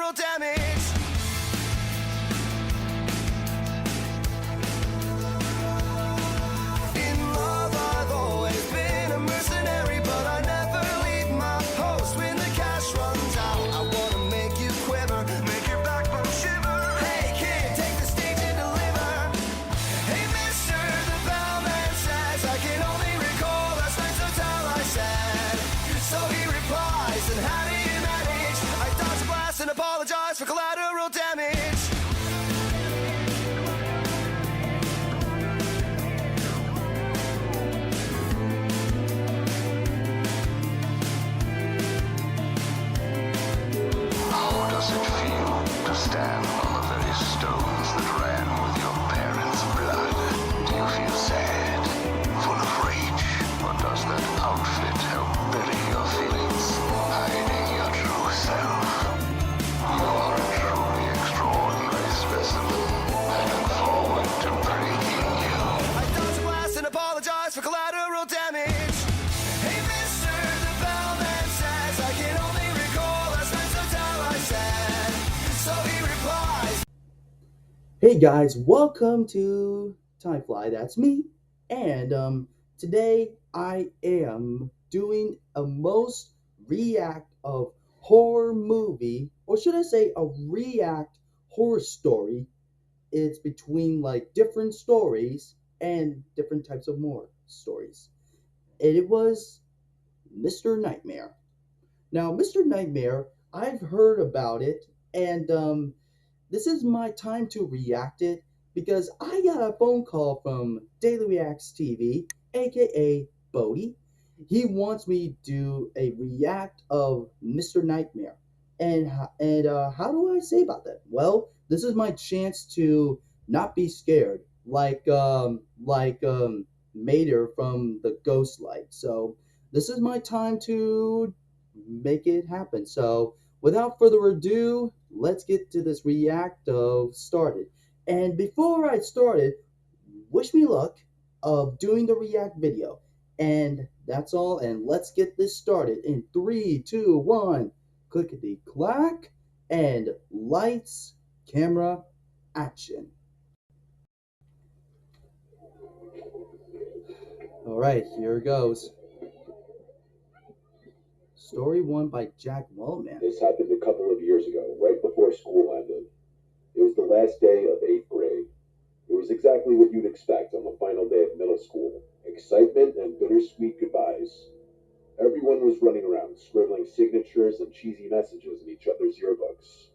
collateral damage. In love, I've always been a mercenary, but I never leave my post when the cash runs out. I wanna make you quiver, make your backbone shiver. Hey kid, take the stage and deliver. Hey mister, the bellman says I can only recall last night's hotel I said. So he replies, and how do you manage? I dodge a blast and apologize for collateral damage. How does it feel to stand on the very stones that ran with your parents' blood? Do you feel sad, full of rage, or does that outfit help bury your feelings, hiding your true self? You are a truly extraordinary specimen. I look forward to breaking you. I dodge a blast and apologize for collateral damage. Hey mister, the bellman says I can only recall last night's hotel I said. So he replies. Hey guys, welcome to Timefly. That's me. And today I am doing a most react of horror movie, or should I say a react horror story. It's between like different stories and different types of more stories. And it was Mr. Nightmare. Now, Mr. Nightmare, I've heard about it, and this is my time to react it because I got a phone call from Daily Reacts TV, aka Bodie. He wants me to do a react of Mr. Nightmare. And how do I say about that? Well, this is my chance to not be scared, like Mater from the Ghost Light. So this is my time to make it happen. So without further ado, let's get to this react of started. And before I started, wish me luck of doing the react video. And that's all. And let's get this started in 3, 2, 1. Clickety clack. And lights, camera, action. All right, here it goes. Story 1 by Jack Wellman. This happened a couple of years ago, right before school ended. It was the last day of 8th grade. It was exactly what you'd expect on the final day of middle school. Excitement and bittersweet goodbyes. Everyone was running around, scribbling signatures and cheesy messages in each other's yearbooks.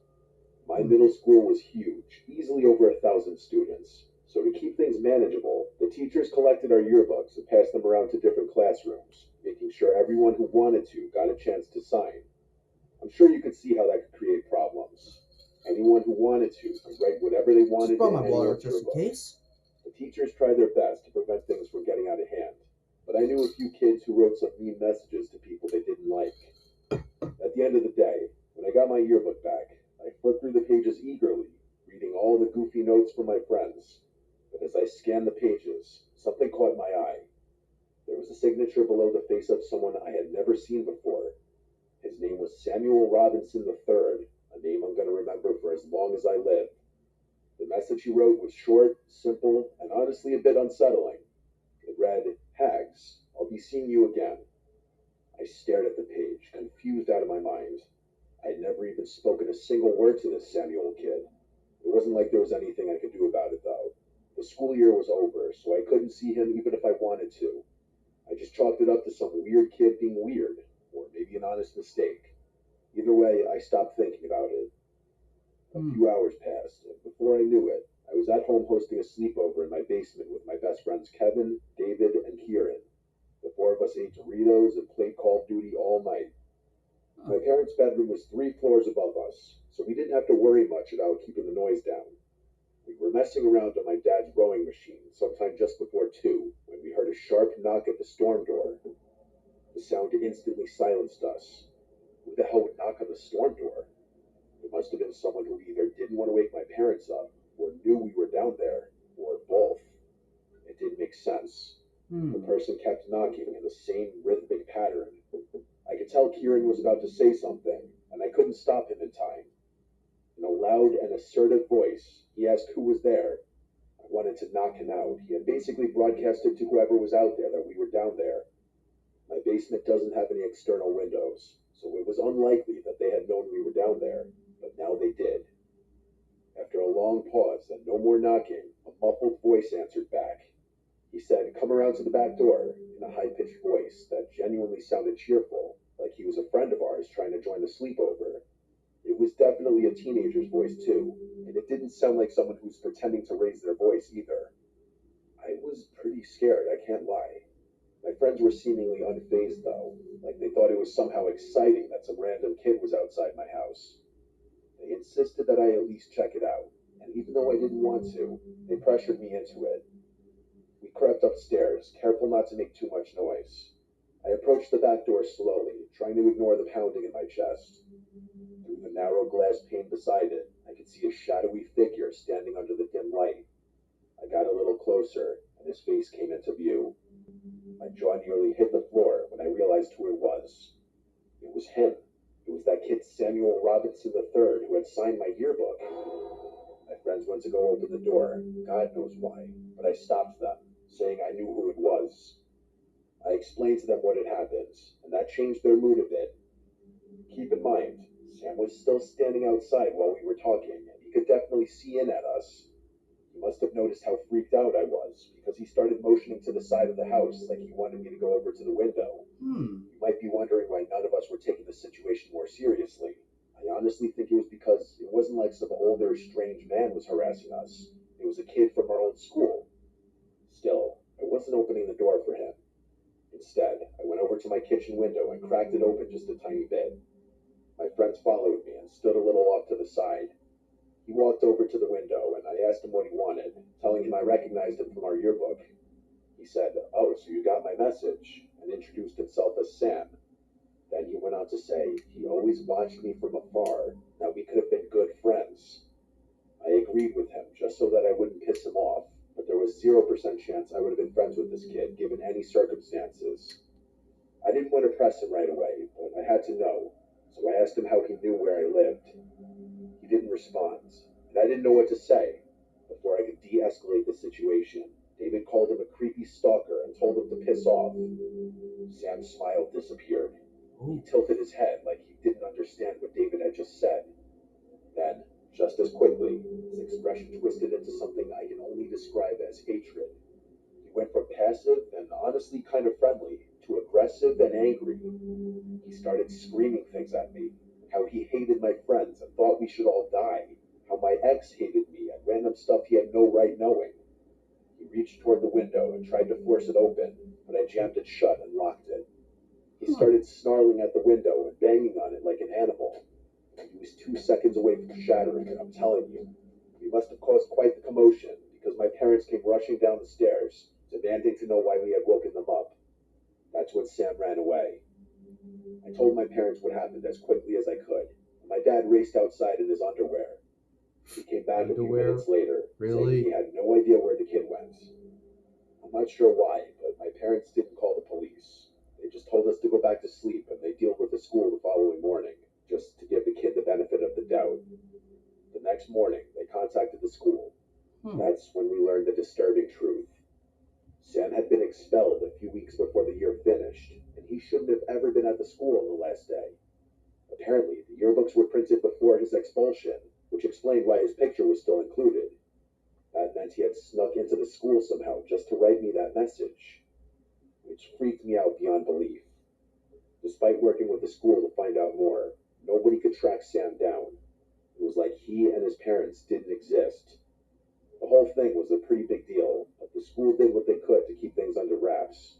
My middle school was huge, easily over 1,000 students. So to keep things manageable, the teachers collected our yearbooks and passed them around to different classrooms, making sure everyone who wanted to got a chance to sign. I'm sure you could see how that could create problems. Anyone who wanted to could write whatever they wanted Just brought in my water anyone's just in yearbook. case. The teachers tried their best to prevent things from getting out of hand, but I knew a few kids who wrote some mean messages to people they didn't like. At the end of the day, when I got my yearbook back, I flipped through the pages eagerly, reading all the goofy notes from my friends. But as I scanned the pages, something caught my eye. There was a signature below the face of someone I had never seen before. His name was Samuel Robinson III, a name I'm going to remember for as long as I live. The message he wrote was short, simple, and honestly a bit unsettling. It read, "Hags, I'll be seeing you again." I stared at the page, confused out of my mind. I had never even spoken a single word to this Samuel kid. It wasn't like there was anything I could do about it, though. The school year was over, so I couldn't see him even if I wanted to. I just chalked it up to some weird kid being weird, or maybe an honest mistake. Either way, I stopped thinking about it. A few hours passed, and before I knew it, I was at home hosting a sleepover in my basement with my best friends Kevin, David, and Kieran. The four of us ate Doritos and played Call of Duty all night. My parents' bedroom was 3 floors above us, so we didn't have to worry much about keeping the noise down. We were messing around on my dad's rowing machine sometime just before 2 when we heard a sharp knock at the storm door. The sound instantly silenced us. Who the hell would knock on the storm door? It must have been someone who either didn't want to wake my parents up or knew we were down there, or both. It didn't make sense. The person kept knocking in the same rhythmic pattern. I could tell Kieran was about to say something, and I couldn't stop him in time. loud and assertive voice, he asked who was there. I wanted to knock him out. He had basically broadcasted to whoever was out there that we were down there. My basement doesn't have any external windows, so it was unlikely that they had known we were down there, but now they did. After a long pause and no more knocking, a muffled voice answered back. He said, "Come around to the back door," in a high-pitched voice that genuinely sounded cheerful, like he was a friend of ours trying to join the sleepover. It was definitely a teenager's voice, too, and it didn't sound like someone who's pretending to raise their voice either. I was pretty scared, I can't lie. My friends were seemingly unfazed, though, like they thought it was somehow exciting that some random kid was outside my house. They insisted that I at least check it out, and even though I didn't want to, they pressured me into it. We crept upstairs, careful not to make too much noise. I approached the back door slowly, trying to ignore the pounding in my chest. Through the narrow glass pane beside it, I could see a shadowy figure standing under the dim light. I got a little closer, and his face came into view. My jaw nearly hit the floor when I realized who it was. It was him. It was that kid Samuel Robinson III who had signed my yearbook. My friends went to go open the door, God knows why, but I stopped them, saying I knew who it was. I explained to them what had happened, and that changed their mood a bit. Keep in mind, Sam was still standing outside while we were talking, and he could definitely see in at us. He must have noticed how freaked out I was, because he started motioning to the side of the house like he wanted me to go over to the window. You might be wondering why none of us were taking the situation more seriously. I honestly think it was because it wasn't like some older, strange man was harassing us. It was a kid from our old school. Still, I wasn't opening the door for him. Instead, I went over to my kitchen window and cracked it open just a tiny bit. My friends followed me and stood a little off to the side. He walked over to the window, and I asked him what he wanted, telling him I recognized him from our yearbook. He said, "Oh, so you got my message," and introduced himself as Sam. Then he went on to say he always watched me from afar, that we could have been good friends. I agreed with him, just so that I wouldn't piss him off, but there was 0% chance I would have been friends with this kid, given any circumstances. I didn't want to press him right away, but I had to know, so I asked him how he knew where I lived. He didn't respond, and I didn't know what to say. Before I could de-escalate the situation, David called him a creepy stalker and told him to piss off. Sam's smile disappeared. He tilted his head like he didn't understand what David had just said. Then, just as quickly, his expression twisted into something I can only describe as hatred. He went from passive and honestly kind of friendly to aggressive and angry. He started screaming things at me, how he hated my friends and thought we should all die, how my ex hated me and random stuff he had no right knowing. He reached toward the window and tried to force it open, but I jammed it shut and locked it. He started snarling at the window and banging on it like an animal. He was 2 seconds away from shattering it, I'm telling you. We must have caused quite the commotion, because my parents came rushing down the stairs, demanding to know why we had woken them up. That's when Sam ran away. I told my parents what happened as quickly as I could, and my dad raced outside in his underwear. He came back a few minutes later, saying he had no idea where the kid went. I'm not sure why, but my parents didn't call the police. They just told us to go back to sleep, and they deal with the school the following morning, just to give the kid the benefit of the doubt. The next morning, they contacted the school. That's when we learned the disturbing truth. Sam had been expelled a few weeks before the year finished, and he shouldn't have ever been at the school on the last day. Apparently, the yearbooks were printed before his expulsion, which explained why his picture was still included. That meant he had snuck into the school somehow just to write me that message, which freaked me out beyond belief. Despite working with the school to find out more, nobody could track Sam down. It was like he and his parents didn't exist. The whole thing was a pretty big deal, but the school did what they could to keep things under wraps.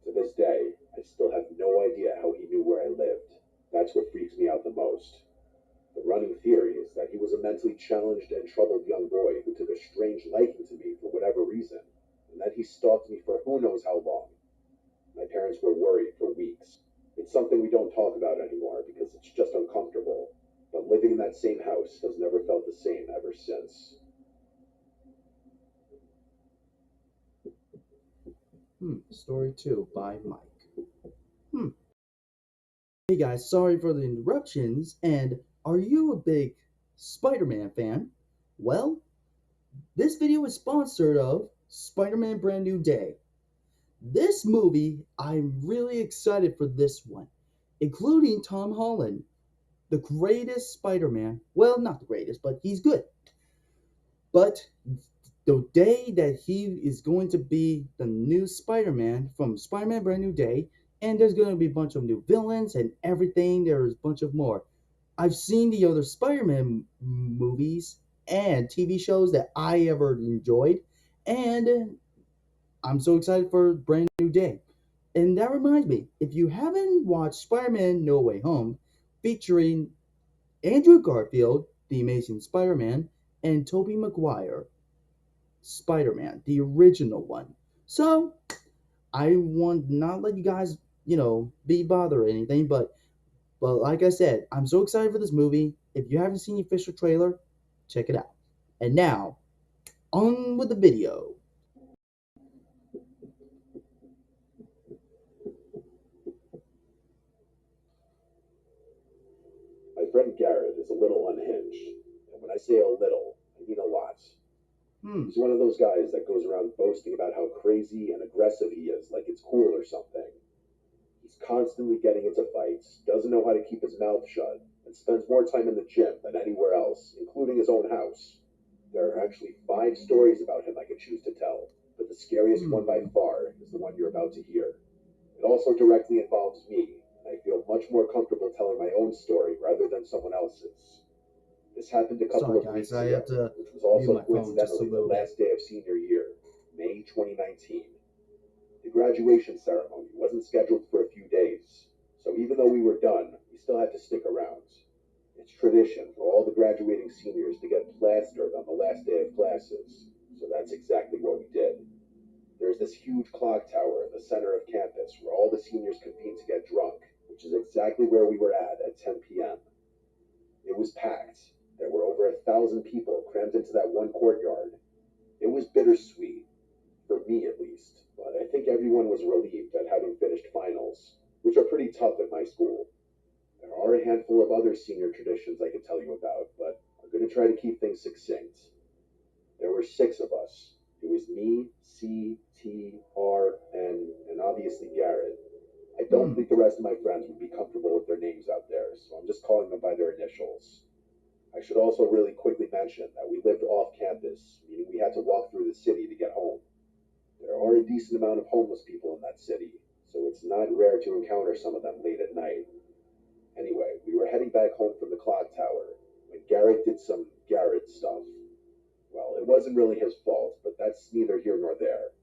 To this day, I still have no idea how he knew where I lived. That's what freaks me out the most. The running theory is that he was a mentally challenged and troubled young boy who took a strange liking to me for whatever reason, and that he stalked me for who knows how long. My parents were worried for weeks. It's something we don't talk about anymore because it's just uncomfortable, but living in that same house has never felt the same ever since. Story 2 by Mike. Hey guys, sorry for the interruptions, and are you a big Spider-Man fan? Well, this video is sponsored of Spider-Man Brand New Day. This movie, I'm really excited for this one, including Tom Holland, the greatest Spider-Man. Well, not the greatest, but he's good. But the day that he is going to be the new Spider-Man from Spider-Man Brand New Day, and there's going to be a bunch of new villains and everything. There's a bunch of more. I've seen the other Spider-Man movies and TV shows that I ever enjoyed, and I'm so excited for Brand New Day. And that reminds me, if you haven't watched Spider-Man No Way Home, featuring Andrew Garfield, the Amazing Spider-Man, and Tobey Maguire, Spider-Man, the original one. So I want not let you guys, be bothered or anything, but like I said, I'm so excited for this movie. If you haven't seen the official trailer, check it out. And now, on with the video. My friend Garrett is a little unhinged. And when I say a little, I mean a lot. He's one of those guys that goes around boasting about how crazy and aggressive he is, like it's cool or something. He's constantly getting into fights, doesn't know how to keep his mouth shut, and spends more time in the gym than anywhere else, including his own house. There are actually 5 stories about him I could choose to tell, but the scariest one by far is the one you're about to hear. It also directly involves me, and I feel much more comfortable telling my own story rather than someone else's. This happened a couple Sorry, of weeks guys, I ago, have to which was mute also my phone just a coincidentally the little bit. last day of senior year, May 2019. The graduation ceremony wasn't scheduled for a few days, so even though we were done, we still had to stick around. It's tradition for all the graduating seniors to get plastered on the last day of classes, so that's exactly what we did. There's this huge clock tower in the center of campus where all the seniors convene to get drunk, which is exactly where we were at 10 p.m. It was packed. There were over 1,000 people crammed into that one courtyard. It was bittersweet, for me at least, but I think everyone was relieved at having finished finals, which are pretty tough at my school. There are a handful of other senior traditions I could tell you about, but I'm going to try to keep things succinct. There were 6 of us. It was me, C, T, R, N, and obviously Garrett. I don't think the rest of my friends would be comfortable with their names out there, so I'm just calling them by their initials. I should also really quickly mention that we lived off campus, meaning we had to walk through the city to get home. There are a decent amount of homeless people in that city, so it's not rare to encounter some of them late at night. Anyway, we were heading back home from the clock tower when Garrett did some Garrett stuff. Well, it wasn't really his fault, but that's neither here nor there.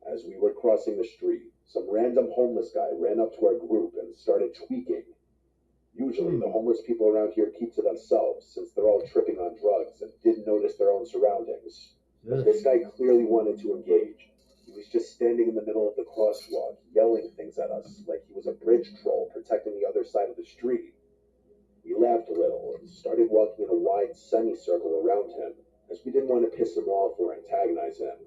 As we were crossing the street, some random homeless guy ran up to our group and started tweaking. Usually, the homeless people around here keep to themselves since they're all tripping on drugs and didn't notice their own surroundings. But this guy clearly wanted to engage. He was just standing in the middle of the crosswalk, yelling things at us like he was a bridge troll protecting the other side of the street. We laughed a little and started walking in a wide semicircle around him, as we didn't want to piss him off or antagonize him.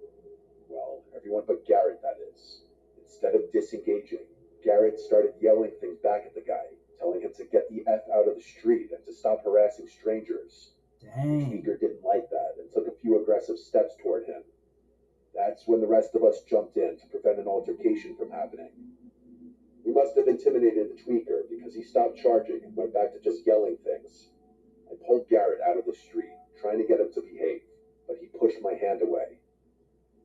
Well, everyone but Garrett, that is. Instead of disengaging, Garrett started yelling things back at the guy, telling him to get the F out of the street and to stop harassing strangers. Dang. Tweaker didn't like that and took a few aggressive steps toward him. That's when the rest of us jumped in to prevent an altercation from happening. We must have intimidated the tweaker because he stopped charging and went back to just yelling things. I pulled Garrett out of the street, trying to get him to behave, but he pushed my hand away.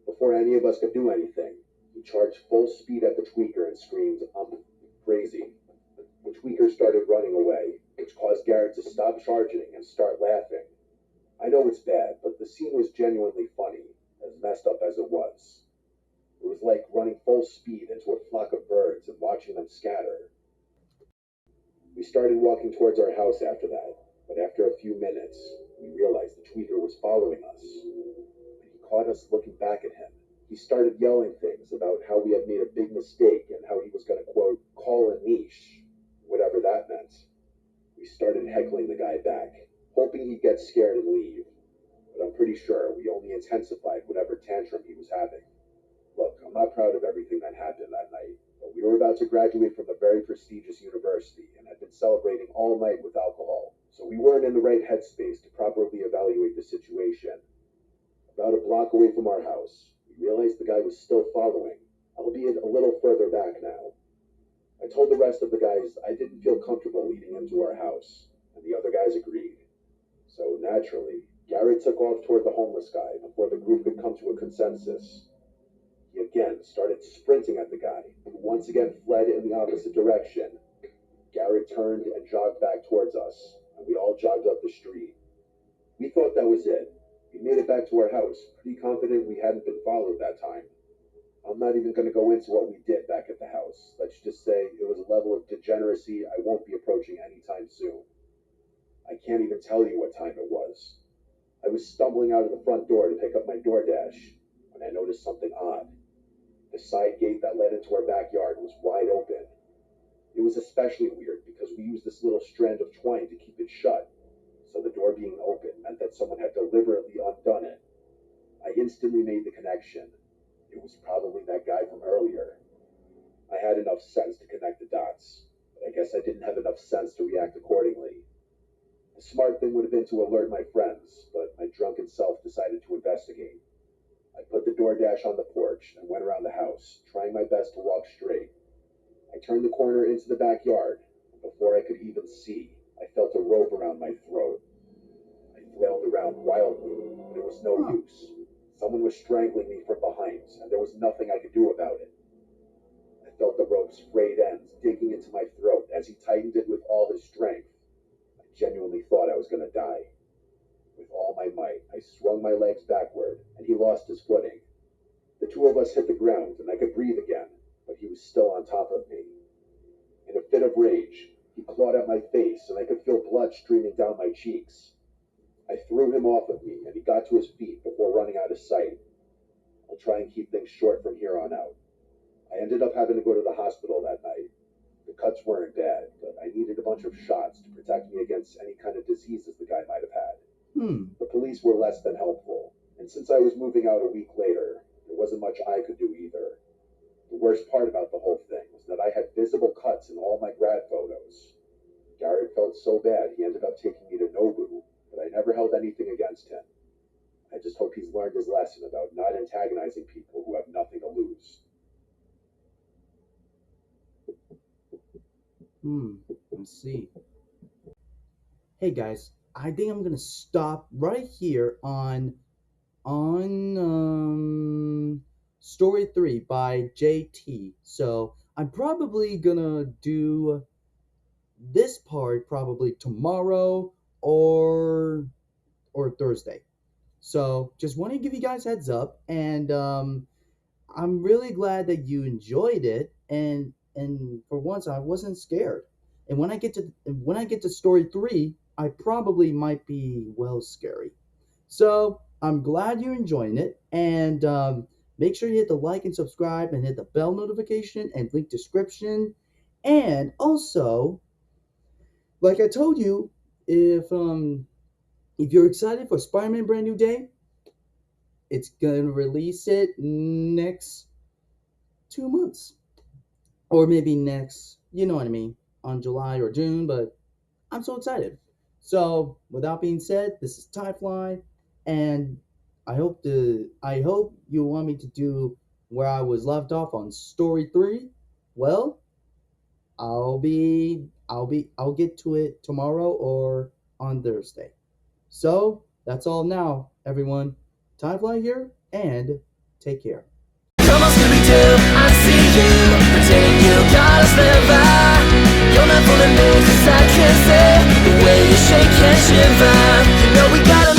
Before any of us could do anything, he charged full speed at the tweaker and screamed, "I'm crazy." The tweaker started running away, which caused Garrett to stop charging and start laughing. I know it's bad, but the scene was genuinely funny, as messed up as it was. It was like running full speed into a flock of birds and watching them scatter. We started walking towards our house after that, but after a few minutes, we realized the tweaker was following us. When he caught us looking back at him, he started yelling things about how we had made a big mistake and how he was going to, quote, call a niche, whatever that meant. We started heckling the guy back, hoping he'd get scared and leave, but I'm pretty sure we only intensified whatever tantrum he was having. Look, I'm not proud of everything that happened that night, we were about to graduate from a very prestigious university and had been celebrating all night with alcohol, So we weren't in the right headspace to properly evaluate the situation. About a block away from our house, we realized the guy was still following, albeit a little further back now. I told the rest of the guys I didn't feel comfortable leading him to our house, and the other guys agreed. So naturally, Garrett took off toward the homeless guy before the group could come to a consensus. He again started sprinting at the guy, who once again fled in the opposite direction. Garrett turned and jogged back towards us, and we all jogged up the street. We thought that was it. We made it back to our house, pretty confident we hadn't been followed that time. I'm not even going to go into what we did back at the house. Let's just say it was a level of degeneracy I won't be approaching anytime soon. I can't even tell you what time it was. I was stumbling out of the front door to pick up my DoorDash when I noticed something odd. The side gate that led into our backyard was wide open. It was especially weird because we used this little strand of twine to keep it shut, so the door being open meant that someone had deliberately undone it. I instantly made the connection. It was probably that guy from earlier. I had enough sense to connect the dots, but I guess I didn't have enough sense to react accordingly. The smart thing would have been to alert my friends, but my drunken self decided to investigate. I put the DoorDash on the porch and went around the house, trying my best to walk straight. I turned the corner into the backyard, and before I could even see, I felt a rope around my throat. I flailed around wildly, but it was no use. Someone was strangling me from behind, and there was nothing I could do about it. I felt the rope's frayed ends digging into my throat as he tightened it with all his strength. I genuinely thought I was going to die. With all my might, I swung my legs backward, and he lost his footing. The two of us hit the ground, and I could breathe again, but he was still on top of me. In a fit of rage, he clawed at my face, and I could feel blood streaming down my cheeks. I threw him off of me, and he got to his feet before running out of sight. I'll try and keep things short from here on out. I ended up having to go to the hospital that night. The cuts weren't bad, but I needed a bunch of shots to protect me against any kind of diseases the guy might have had. The police were less than helpful, and since I was moving out a week later, there wasn't much I could do either. The worst part about the whole thing was that I had visible cuts in all my grad photos. Garrett felt so bad he ended up taking me to Nobu, but I never held anything against him. I just hope he's learned his lesson about not antagonizing people who have nothing to lose. Let's see. Hey guys, I think I'm gonna stop right here on story 3 by JT. So I'm probably gonna do this part probably tomorrow or Thursday. So just want to give you guys heads up, and I'm really glad that you enjoyed it, and for once I wasn't scared. And when I get to story 3, I probably might be scary. So I'm glad you're enjoying it, and make sure you hit the like and subscribe and hit the bell notification and link description. And also, like I told you, if you're excited for Spider-Man Brand New Day, it's gonna release it next 2 months, or maybe next, you know what I mean, on July or June. But I'm so excited. So without being said, this is Tyfly, and I hope you want me to do where I was left off on story 3. Well, I'll get to it tomorrow or on Thursday. So that's all now, everyone. Tyfly here, and take care. Come on, Scooby-Doo, I see you. Pretending you got us never. You're not fooling me, 'cause I can see the way you shake and shiver. You know we gotta